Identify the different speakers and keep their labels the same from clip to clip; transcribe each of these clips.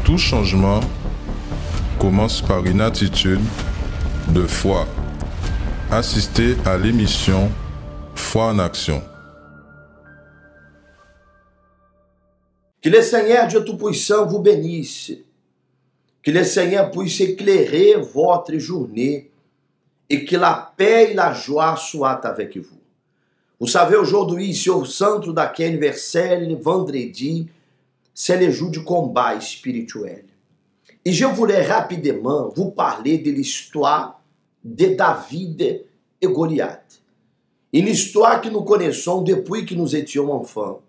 Speaker 1: Tout changement commence par une attitude de foi. Assistez à l'émission Foi en Action.
Speaker 2: Que le Seigneur Dieu Tout-Puissant vous bénisse. Que le Seigneur puisse éclairer votre journée et que la paix et la joie soient avec vous. Vous savez, aujourd'hui, c'est au centre daquele universel, vendredi, c'est le jour du combat spirituel. Et je voulais rapidement vous parler de l'histoire de David et Goliath. Une histoire que nous connaissons depuis que nous étions enfants.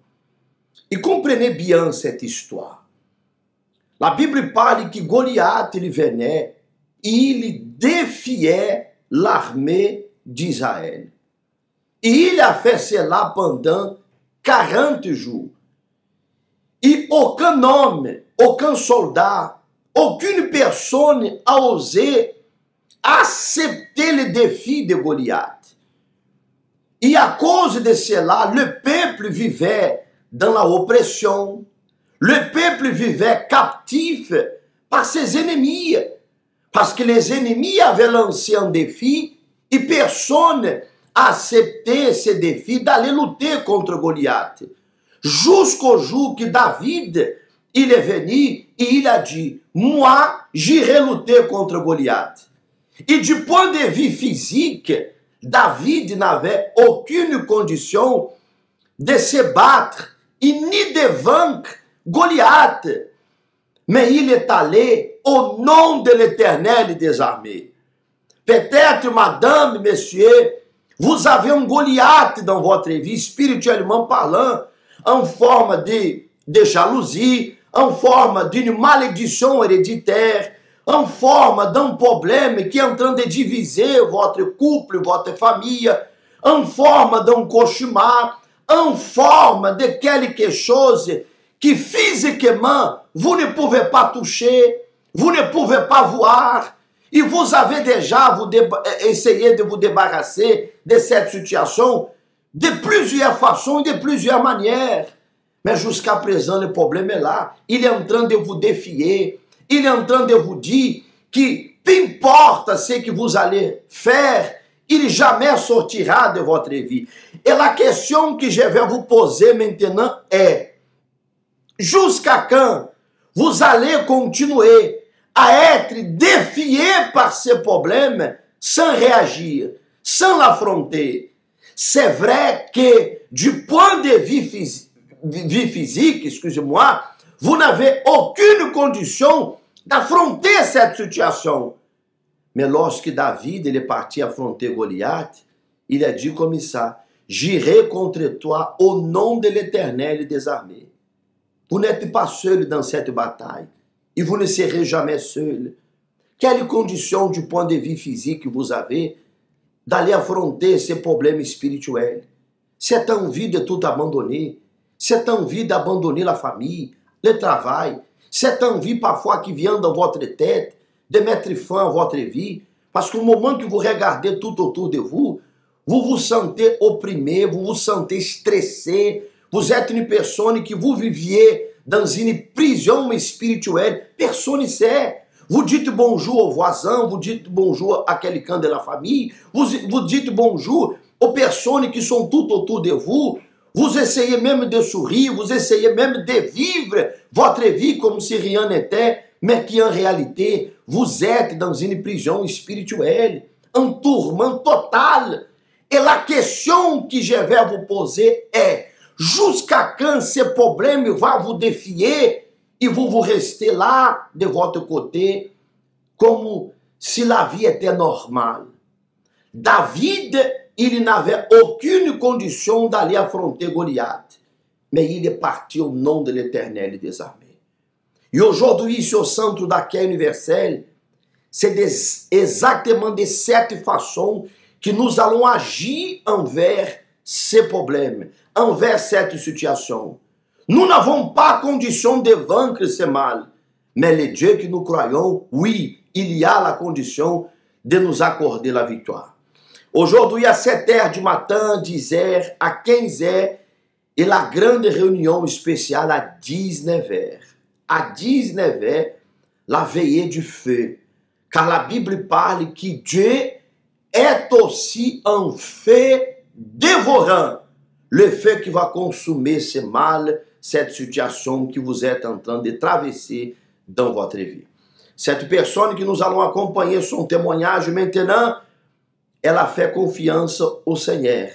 Speaker 2: Et comprenez bien cette histoire. La Bible parle que Goliath, il venait et il défiait l'armée d'Israël. Et il a fait cela pendant 40 jours. Et aucun homme, aucun soldat, aucune personne a osé accepter le défi de Goliath. Et à cause de cela, le peuple vivait dans la oppression. Le peuple vivait captif par ses ennemis. Parce que les ennemis avaient lancé un défi et personne n'a accepté ce défi d'aller lutter contre Goliath. Jusqu'au jour que David, il est venu et il a dit, moi, j'irai lutter contre Goliath. Et du point de vue physique, David n'avait aucune condition de se battre et ni de vaincre Goliath. Mais il est allé au nom de l'Éternel des armées. Peut-être, madame, messieurs, vous avez un Goliath dans votre vie, spirituellement parlant, en forme de jalousie, en forme d'une malédiction héréditaire, en forme d'un problème qui est en train de diviser votre couple, votre famille, en forme d'un cauchemar, en forme de quelque chose qui physiquement vous ne pouvez pas toucher, vous ne pouvez pas voir, et vous avez déjà essayé de vous débarrasser de cette situation de plusieurs façons, de plusieurs manières. Mais jusqu'à présent, le problème est là. Il est en train de vous défier. Il est en train de vous dire que peu importe ce que vous allez faire, il jamais sortira de votre vie. Et la question que je vais vous poser maintenant est, jusqu'à quand vous allez continuer à être défié par ces problèmes sans réagir, sans l'affronter? C'est vrai que du point de vue physique, excusez-moi, vous n'avez aucune condition d'affronter cette situation. Mais lorsque David est parti affronter Goliath, il a dit comme ça, j'irai contre toi au nom de l'Éternel des armées. Vous n'êtes pas seul dans cette bataille et vous ne serez jamais seul. Quelle condition du point de vue physique vous avez d'aller affronter ces problèmes spirituels? Cette envie de tout abandonner, cette envie d'abandonner la famille, le travail, cette envie parfois qui vient dans votre tête de mettre fin à votre vie, parce qu'au moment que vous regardez tout autour de vous, vous vous sentez opprimé, vous vous sentez stressé, vous êtes une personne que vous viviez dans une prison spirituelle, personne ne sait. Vous dites bonjour aux voisins, vous dites bonjour à quelqu'un de la famille, vous dites bonjour aux personnes qui sont tout autour de vous, vous essayez même de sourire, vous essayez même de vivre votre vie comme si rien n'était, mais qui en réalité, vous êtes dans une prison spirituelle, un tourment total. Et la question que je vais vous poser est, jusqu'à quand ce problème va vous défier et vous restez là, de votre côté, comme si la vie était normale? David, il n'avait aucune condition d'aller affronter Goliath, mais il est parti au nom de l'Éternel des armées. Et aujourd'hui, sur le centre d'accueil universel, c'est exactement de cette façon que nous allons agir envers ces problèmes, envers cette situation. Nous n'avons pas condition de vaincre ce mal, mais le Dieu que nous croyons, oui, il y a la condition de nous accorder la victoire. Aujourd'hui, à 7h du matin, 10h, à 15h, et la grande réunion spéciale à 19h. à 19h, la veillée du feu. Car la Bible parle que Dieu est aussi un feu dévorant. Le feu qui va consumer ce mal, cette situation que vous êtes en train de traverser dans votre vie. Cette personne que nous allons acompanher son témoignage maintenant, elle a fait confiance au Seigneur.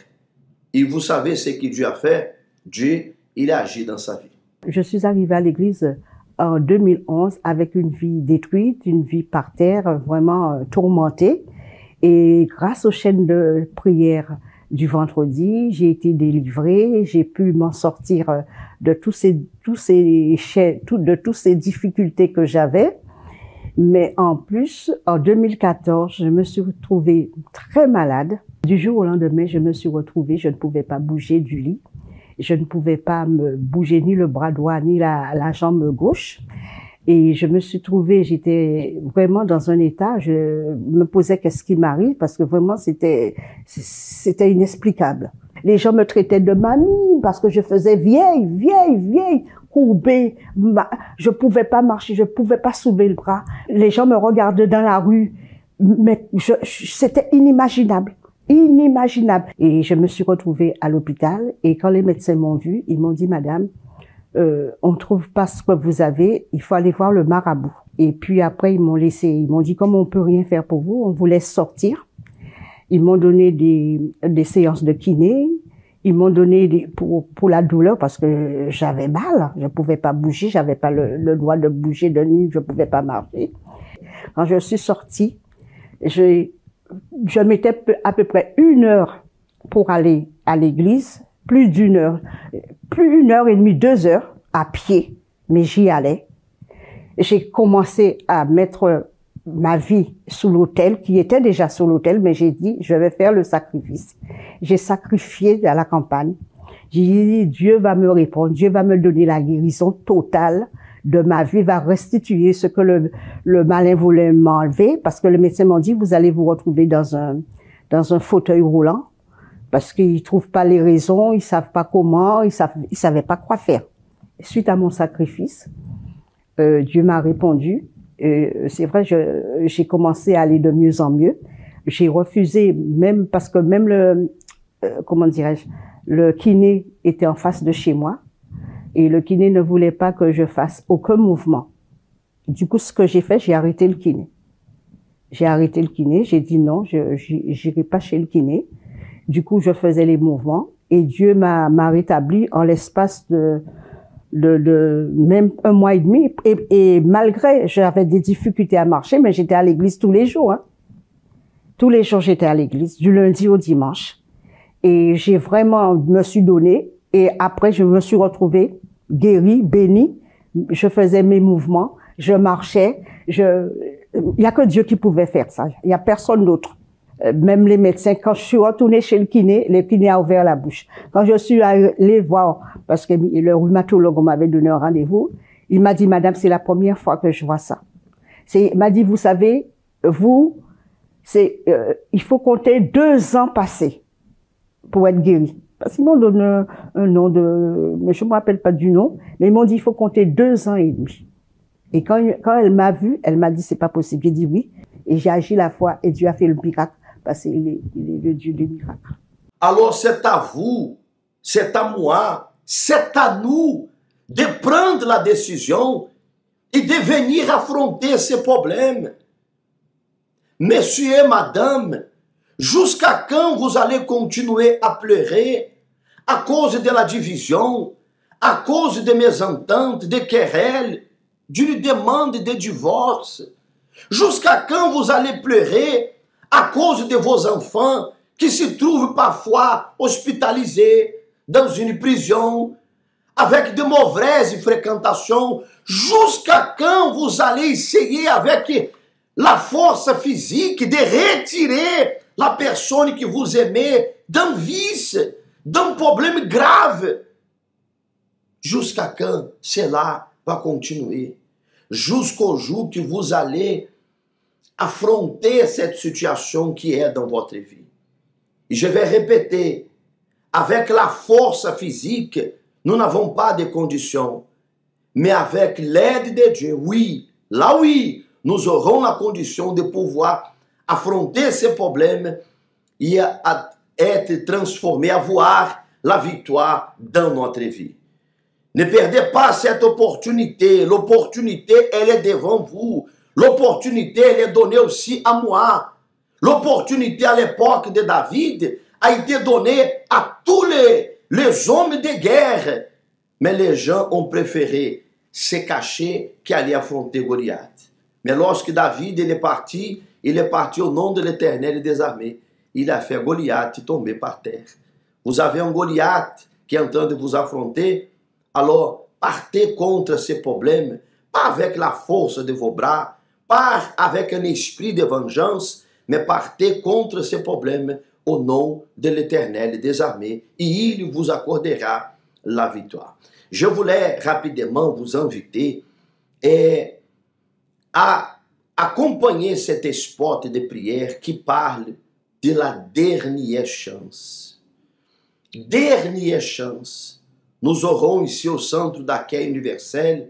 Speaker 2: Et vous savez ce que Dieu a fait? Dieu, il a agi dans sa vie.
Speaker 3: Je suis arrivée à l'église en 2011 avec une vie détruite, une vie par terre, vraiment tourmentée. Et grâce aux chaînes de prière du vendredi, j'ai été délivrée, j'ai pu m'en sortir de toutes ces difficultés que j'avais. Mais en plus, en 2014, je me suis retrouvée très malade. Du jour au lendemain, je me suis retrouvée, je ne pouvais pas bouger du lit. Je ne pouvais pas me bouger ni le bras droit ni la jambe gauche. Et je me suis trouvée, j'étais vraiment dans un état, je me posais qu'est-ce qui m'arrive parce que vraiment c'était inexplicable. Les gens me traitaient de mamie parce que je faisais vieille, courbée. Je pouvais pas marcher, je pouvais pas soulever le bras. Les gens me regardaient dans la rue, mais c'était inimaginable. Inimaginable. Et je me suis retrouvée à l'hôpital et quand les médecins m'ont vue, ils m'ont dit, madame, on trouve pas ce que vous avez, il faut aller voir le marabout. Et puis après, ils m'ont dit, comme on peut rien faire pour vous, on vous laisse sortir. Ils m'ont donné des séances de kiné, ils m'ont donné pour la douleur parce que j'avais mal, je pouvais pas bouger, j'avais pas le droit de bouger de nuit, je pouvais pas marcher. Quand je suis sortie, je mettais à peu près 1 heure pour aller à l'église, plus d'1 heure, plus 1h30, 2 heures à pied, mais j'y allais. J'ai commencé à mettre ma vie sous l'autel, qui était déjà sous l'autel, mais j'ai dit, je vais faire le sacrifice. J'ai sacrifié à la campagne. J'ai dit, Dieu va me répondre, Dieu va me donner la guérison totale de ma vie, va restituer ce que le malin voulait m'enlever, parce que le médecin m'a dit, vous allez vous retrouver dans un fauteuil roulant, parce qu'ils trouvent pas les raisons, ils savent pas comment, ils savaient pas quoi faire. Suite à mon sacrifice, Dieu m'a répondu. C'est vrai, j'ai commencé à aller de mieux en mieux. J'ai refusé, même parce que même le kiné était en face de chez moi. Et le kiné ne voulait pas que je fasse aucun mouvement. Du coup, ce que j'ai fait, j'ai arrêté le kiné. J'ai arrêté le kiné, j'ai dit non, j'irai pas chez le kiné. Du coup, je faisais les mouvements et Dieu m'a rétabli en l'espace de même 1 mois et demi. Et malgré, j'avais des difficultés à marcher, mais j'étais à l'église tous les jours. Hein. Tous les jours, j'étais à l'église, du lundi au dimanche. Et j'ai vraiment, me suis donné. Et après, je me suis retrouvée guérie, bénie. Je faisais mes mouvements, je marchais. Il y a que Dieu qui pouvait faire ça. Il y a personne d'autre. Même les médecins, quand je suis retournée chez le kiné a ouvert la bouche. Quand je suis allée voir, parce que le rhumatologue m'avait donné un rendez-vous, il m'a dit, madame, c'est la première fois que je vois ça. Il m'a dit, vous savez, il faut compter 2 ans passés pour être guéri. Parce qu'ils m'ont donné un nom mais je me rappelle pas du nom, mais ils m'ont dit, il faut compter 2 ans et demi. Et quand elle m'a vu, elle m'a dit, c'est pas possible. J'ai dit oui. Et j'ai agi la foi et Dieu a fait le miracle. Parce qu'il est le Dieu des miracles.
Speaker 2: Alors c'est à vous, c'est à moi, c'est à nous de prendre la décision et de venir affronter ces problèmes. Messieurs et madame, jusqu'à quand vous allez continuer à pleurer à cause de la division, à cause de mésententes, de querelles, d'une demande de divorce? Jusqu'à quand vous allez pleurer à cause de vos enfants qui se trouvent parfois hospitalisés dans une prison, avec de mauvaises fréquentations? Jusqu'à quand vous allez essayer avec la force physique de retirer la personne que vous aimez d'un vice, d'un problème grave? Jusqu'à quand cela va continuer? Jusqu'au jour que vous allez affronter cette situation qui est dans votre vie. Et je vais répéter, avec la force physique, nous n'avons pas de conditions. mais avec l'aide de Dieu, oui, là oui, nous aurons la condition de pouvoir affronter ces problèmes et à être transformés, à voir la victoire dans notre vie. Ne perdez pas cette opportunité. L'opportunité, elle est devant vous. L'opportunité, elle est donnée aussi à moi. L'opportunité à l'époque de David a été donnée à tous les hommes de guerre. Mais les gens ont préféré se cacher qu'aller affronter Goliath. Mais lorsque David il est parti au nom de l'Éternel des armées. Il a fait Goliath tomber par terre. Vous avez un Goliath qui est en train de vous affronter. Alors, partez contre ces problèmes, pas avec la force de vos bras, pas avec un esprit de vengeance, mais partez contre ces problèmes au nom de l'Éternel des armées, et il vous accordera la victoire. Je voulais rapidement vous inviter à accompagner cet spot de prière qui parle de la dernière chance. Dernière chance. Nous aurons ici au Centre d'accueil universel,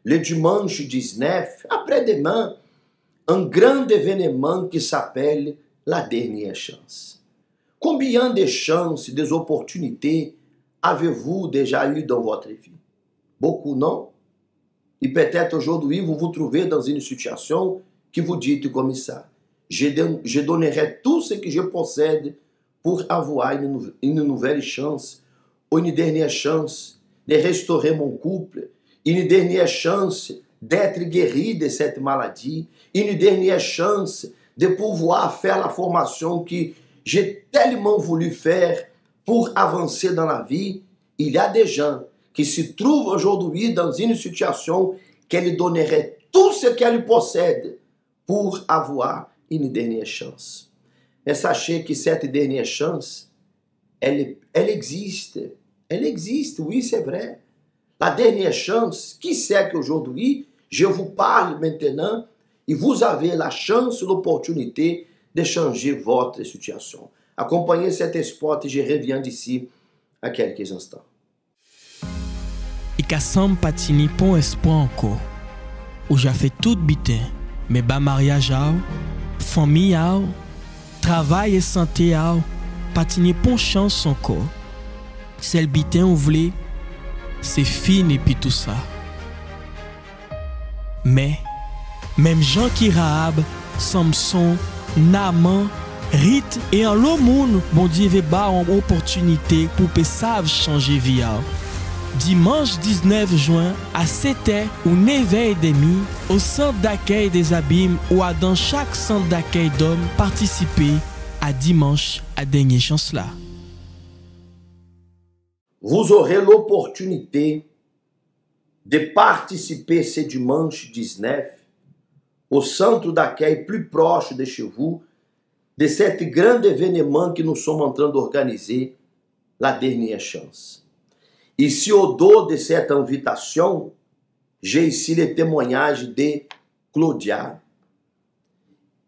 Speaker 2: le dimanche 19, après-demain, un grand événement qui s'appelle la dernière chance. Combien de chances, des opportunités avez-vous déjà eu dans votre vie? Beaucoup, non? Et peut-être aujourd'hui, vous vous trouvez dans une situation qui vous dit comme ça. Je donnerai tout ce que je possède pour avoir une nouvelle chance, une dernière chance de restaurer mon couple, une dernière chance d'être guéri de cette maladie, une dernière chance de pouvoir faire la formation que j'ai tellement voulu faire pour avancer dans la vie. Il y a des gens qui se trouvent aujourd'hui dans une situation qu'elle donnerait tout ce qu'elle possède pour avoir une dernière chance. Mais sachez que cette dernière chance, elle existe. Elle existe, oui, c'est vrai. La dernière chance, qui sait qu'aujourd'hui, je vous parle maintenant, et vous avez la chance, l'opportunité de changer votre situation. Accompagnez cet spot et je reviens d'ici à quelques instants.
Speaker 4: Et qu'à Sam patini pour espoir encore, où j'ai fait tout bitin, mais bas mariage, famille, travail et santé, patini pour chance encore. Celle bitin ou voulez, c'est fini et puis tout ça. Mais, même Jean qui Rahab, Samson, Naaman, Rite et en l'autre monde, bon Dieu veut ba en opportunité pour que savent changer vie. Dimanche 19 juin à 7h ou 9h30 au centre d'accueil des Abîmes ou à dans chaque centre d'accueil d'hommes participer à dimanche à dernière chance là.
Speaker 2: Vous aurez l'opportunité de participer ce dimanche 19 au centre d'accueil plus proche de chez vous de cet grand événement que nous sommes en train d'organiser, la dernière chance. Ici, au dos de cette invitation, j'ai ici le témoignage de Claudia.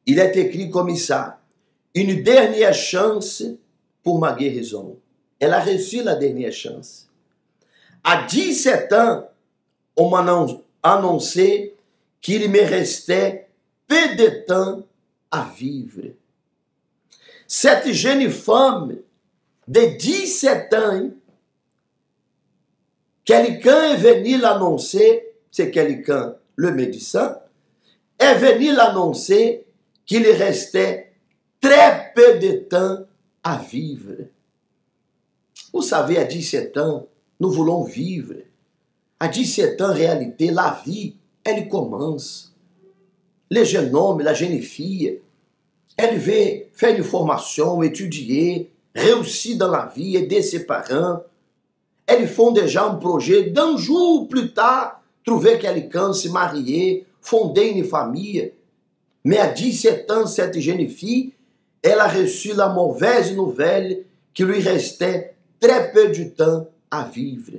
Speaker 2: Il est écrit comme ça, une dernière chance pour ma guérison. Elle a reçu la dernière chance. À 17 ans, on m'a annoncé qu'il me restait peu de temps à vivre. Cette jeune femme de 17 ans, quelqu'un est venu l'annoncer, c'est quelqu'un, le médecin, est venu l'annoncer qu'il restait très peu de temps à vivre. Vous savez, à 17 ans, nous voulons vivre. À 17 ans, en réalité, la vie, elle commence. Les jeunes hommes, la jeune fille, elle veut faire une formation, étudier, réussir dans la vie, aider ses parents. Elles font déjà un projet d'un jour plus tard, trouver quelqu'un, se marier, fonder une famille. Mais à 17 ans, cette jeune fille, elle a reçu la mauvaise nouvelle qu'il lui restait très peu de temps à vivre,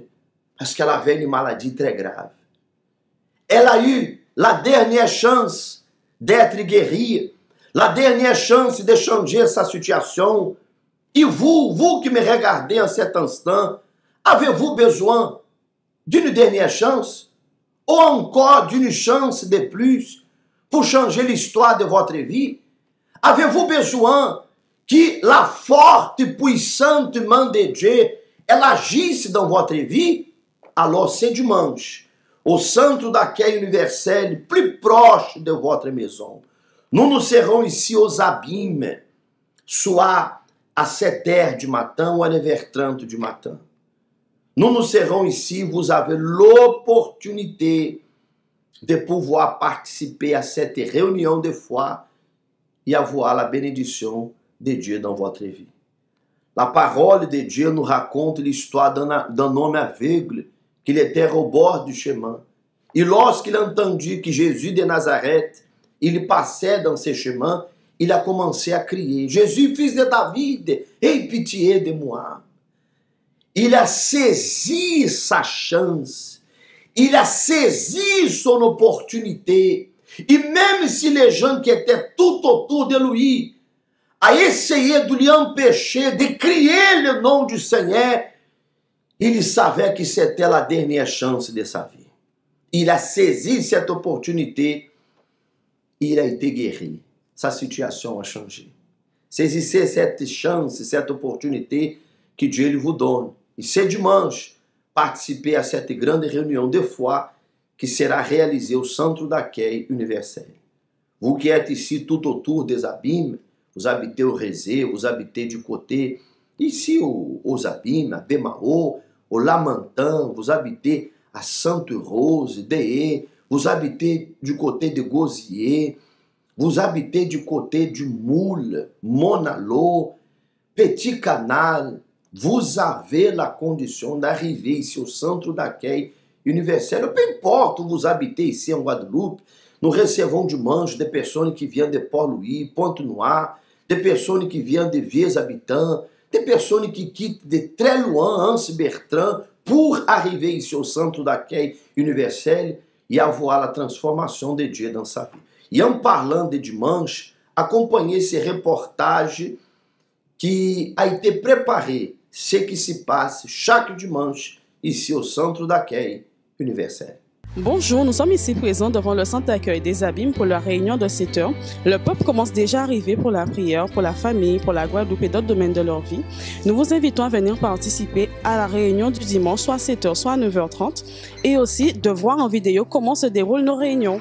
Speaker 2: parce qu'elle avait une maladie très grave. Elle a eu la dernière chance d'être guérie, la dernière chance de changer sa situation. Et vous qui me regardez en cet instant, avez-vous besoin d'une dernière chance? ou encore d'une chance de plus pour changer l'histoire de votre vie? Avez-vous besoin que la forte et puissante main de Dieu elle agisse dans votre vie? Alors c'est dimanche, au centre d'accueil universel plus proche de votre maison. Nous serons ici aux Abîmes, soit à 7h du matin ou à 9h30 du matin. Nous serons ici, vous avez l'opportunité de pouvoir participer à cette réunion de foi et avoir la bénédiction de Dieu dans votre vie. La parole de Dieu nous raconte l'histoire d'un homme aveugle qu'il était au bord du chemin. Et lorsqu'il entendit que Jésus de Nazareth, il passait dans ce chemin, il a commencé à crier, « Jésus, fils de David, aie pitié de moi. » Il a saisi sa chance, il a saisi son opportunité. Et même si les gens qui étaient tout autour de lui a essayé de lui empêcher de crier le nom du Seigneur, il savait que c'était la dernière chance de sa vie. Il a saisi cette opportunité, il a été guéri. Sa situation a changé. Saisissez cette chance, cette opportunité que Dieu vous donne. Et ce dimanche, participez à cette grande réunion de foi qui sera réalisée au centre d'accueil universel. Vous qui êtes ici tout autour des Abîmes, vous habitez au Rézé, vous habitez du côté, ici aux Abîmes, à Bémao, au Lamentin, vous habitez à Sainte-Rose, Déé, vous habitez du côté de Gosier, vous habitez du côté du Moule, Monalo, Petit Canal, vous avez la condition d'arriver ici au centre d'accueil universel. Peu importe où vous habitez ici en Guadeloupe, nous recevons dimanche des personnes qui viennent de Port-Louis, Pointe-Noire, des personnes qui viennent de Vieux-Habitants, des personnes qui quittent de très loin Anse-Bertrand pour arriver ici au centre d'accueil universel et avoir la transformation de Dieu dans sa vie. Et en parlant de dimanche, accompagnez ce reportage qui a été préparé, ce qui se passe chaque dimanche ici au centre d'accueil universel.
Speaker 5: Bonjour, nous sommes ici présents devant le centre d'accueil des Abîmes pour la réunion de 7 heures. Le peuple commence déjà à arriver pour la prière, pour la famille, pour la Guadeloupe et d'autres domaines de leur vie. Nous vous invitons à venir participer à la réunion du dimanche, soit à 7 heures, soit à 9h30, et aussi de voir en vidéo comment se déroulent nos réunions.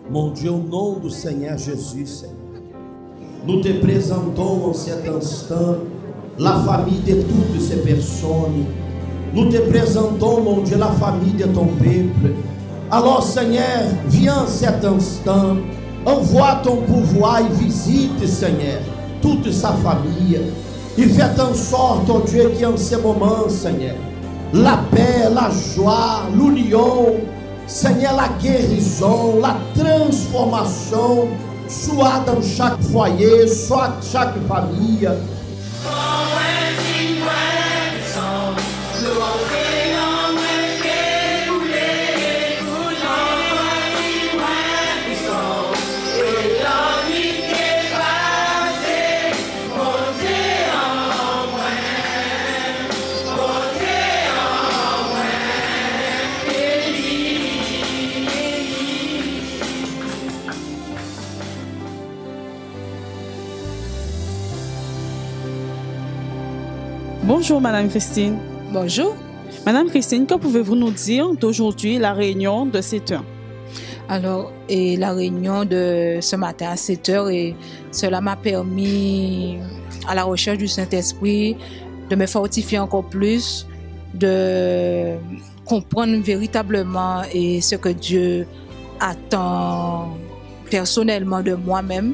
Speaker 2: Mon Dieu, au nom du Seigneur Jésus, Seigneur, nous te présentons en cet instant la famille de toutes ces personnes. Nous te présentons, mon Dieu, la famille de ton peuple. Alors, Seigneur, viens en cet instant, envoie ton pouvoir et visite, Seigneur, toute sa famille. Et fais en sorte, oh Dieu, qu'en ce moment, Seigneur, la paix, la joie, l'union, Seigneur, la guérison, la transformation soit dans chaque foyer, soit chaque famille.
Speaker 5: Bonjour Madame Christine.
Speaker 6: Bonjour.
Speaker 5: Madame Christine, que pouvez-vous nous dire d'aujourd'hui, la réunion de 7 heures?
Speaker 6: Alors, et la réunion de ce matin à 7 heures, et cela m'a permis, à la recherche du Saint-Esprit, de me fortifier encore plus, de comprendre véritablement et ce que Dieu attend personnellement de moi-même.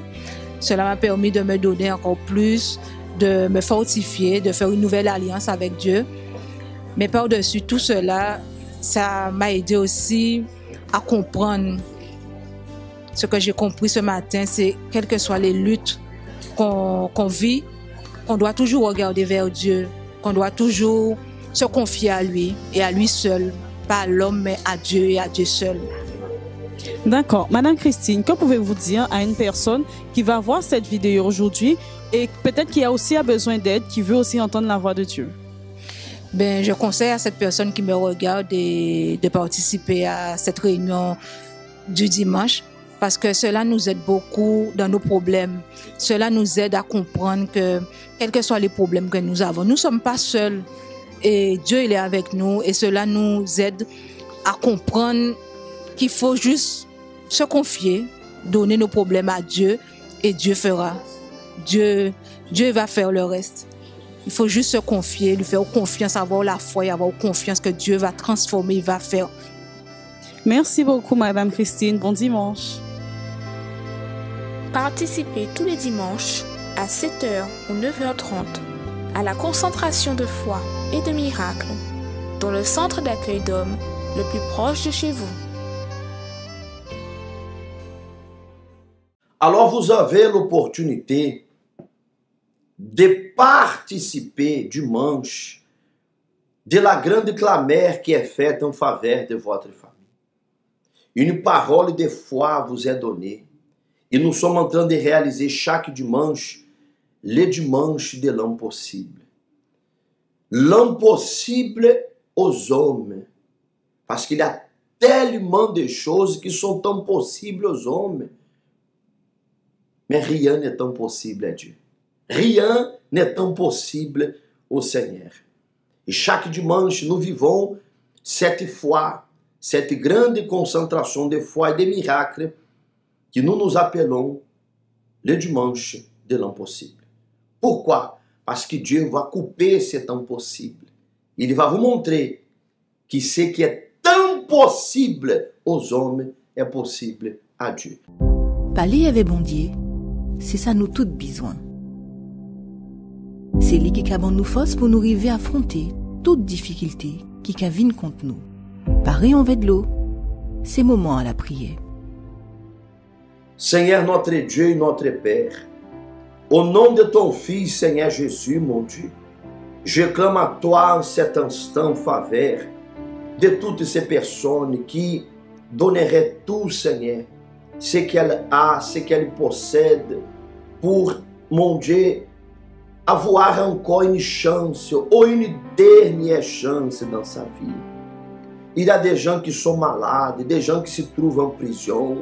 Speaker 6: Cela m'a permis de me donner encore plus, de me fortifier, de faire une nouvelle alliance avec Dieu. Mais par-dessus tout cela, ça m'a aidé aussi à comprendre ce que j'ai compris ce matin, c'est quelles que soient les luttes qu'on vit, qu'on doit toujours regarder vers Dieu, qu'on doit toujours se confier à lui et à lui seul, pas à l'homme, mais à Dieu et à Dieu seul.
Speaker 5: D'accord. Madame Christine, que pouvez-vous dire à une personne qui va voir cette vidéo aujourd'hui et peut-être qui a aussi besoin d'aide, qui veut aussi entendre la voix de Dieu?
Speaker 6: Ben, je conseille à cette personne qui me regarde de participer à cette réunion du dimanche parce que cela nous aide beaucoup dans nos problèmes. Cela nous aide à comprendre que, quels que soient les problèmes que nous avons, nous ne sommes pas seuls et Dieu il est avec nous et cela nous aide à comprendre qu'il faut juste se confier, donner nos problèmes à Dieu et Dieu fera. Dieu va faire le reste. Il faut juste se confier, lui faire confiance, avoir la foi et avoir confiance que Dieu va transformer, il va faire.
Speaker 5: Merci beaucoup, Madame Christine. Bon dimanche.
Speaker 7: Participez tous les dimanches à 7h ou 9h30 à la concentration de foi et de miracles dans le centre d'accueil d'hommes le plus proche de chez vous.
Speaker 2: Alors vous avez l'opportunité de participer dimanche de la grande clameur qui est faite en faveur de votre famille. Une parole de foi vous est donnée et nous sommes en train de réaliser chaque dimanche le dimanche de l'impossible. L'impossible aux hommes, parce qu'il y a tellement de choses qui sont impossibles aux hommes, mais rien n'est impossible à Dieu. Rien n'est impossible au Seigneur. Et chaque dimanche, nous vivons cette foi, cette grande concentration de foi et de miracles que nous appelons le dimanche de l'impossible. Pourquoi? Parce que Dieu va couper cet impossible. Il va vous montrer que ce qui est impossible aux hommes est possible à Dieu.
Speaker 8: Parler avec bon Dieu, c'est ça nous toutes besoin. C'est lui qui a nous force pour nous arriver à affronter toute difficulté qui vienne contre nous. Pareil en de l'eau, c'est moment à la prière.
Speaker 2: Seigneur notre Dieu et notre Père, au nom de ton Fils, Seigneur Jésus, mon Dieu, je clame à toi en cet instant en faveur de toutes ces personnes qui donneraient tout, Seigneur, ce qu'elle a, ce qu'elle possède, pour, mon Dieu, avoir encore une chance ou une dernière chance dans sa vie. Il y a des gens qui sont malades, des gens qui se trouvent en prison,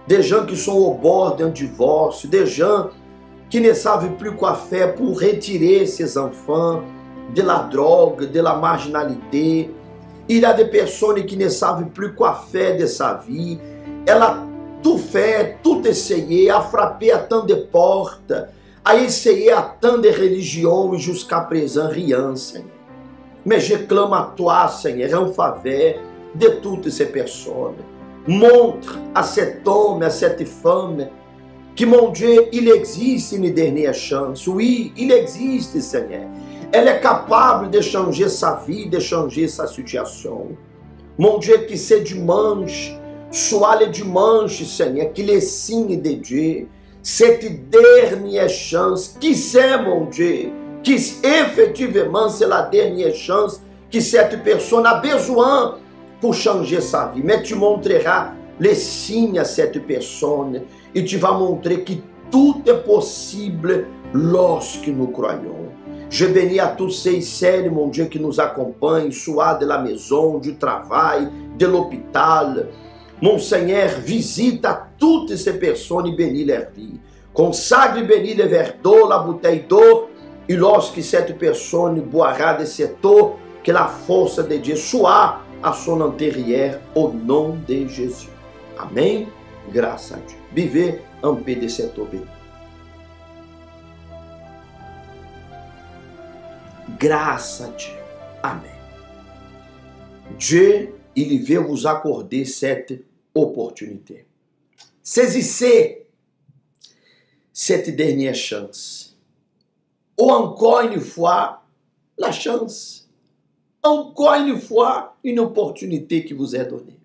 Speaker 2: des gens qui sont au bord d'un divórcio, des gens qui ne savent plus quoi faire pour retirer ses enfants de la drogue, de la marginalité. Il y a des personnes qui ne savent plus quoi faire de sa vie. Elle a tout fait, tout essayé, a frappé à tant de portes, a essayé à tant de religions et jusqu'à présent rien, Seigneur. Mais je clame à toi, Seigneur, en faveur de toutes ces personnes. Montre à cet homme, à cette femme, que, mon Dieu, il existe une dernière chance. Oui, il existe, Seigneur. Elle est capable de changer sa vie, de changer sa situation. Mon Dieu, que ce dimanche soit le dimanche, Seigneur, que le signe de Dieu, cette dernière chance, qui sait, mon Dieu, que effectivement c'est la dernière chance que cette personne a besoin pour changer sa vie. Mais tu montreras les signes à cette personne et tu vas montrer que tout est possible lorsque nous croyons. Je bénis à tous ces celles, mon Dieu, qui nous accompagnent, soit de la maison, du travail, de l'hôpital. Mon Seigneur, visite à toutes ces personnes et bénis leur vie. Consagre et bénis le verre d'eau, la bouteille d'eau. Et lorsque cette personne boira de cette eau, que la force de Dieu soit à son intérieur, au nom de Jésus. Amen. Grâce à Dieu. Vivez en paix de cette eau bénie. Grâce à Dieu. Amen. Dieu, il veut vous accorder cette opportunité. Saisissez cette dernière chance. Ou encore une fois, la chance. Encore une fois, une opportunité qui vous est donnée.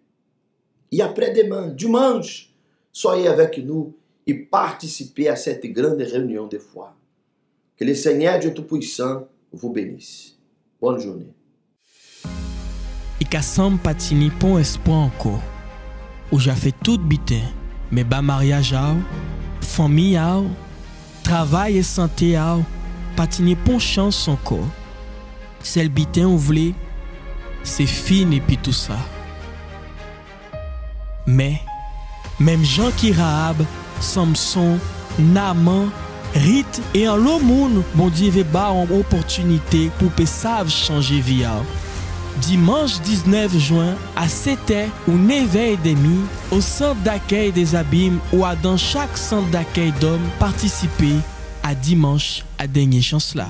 Speaker 2: Et après-demain, dimanche, soyez avec nous et participez à cette grande réunion de foi. Que le Seigneur Dieu Tout-Puissant vous bénisse. Bonne journée.
Speaker 4: Kassam patini pon espoir encore. Où j'ai fait tout bitin, mais bas mariage famille travail et santé patini pon chance encore. Celle bitin ou vle, c'est fini puis tout ça. Mais même Jean qui Rahab, Samson, Naaman, Rite et en l'autre monde, bon Dieu veut ba en opportunité pour que savent changer vie. Dimanche 19 juin à 7h ou 9h30 au centre d'accueil des Abîmes ou à dans chaque centre d'accueil d'hommes participer à dimanche à dernière chance là.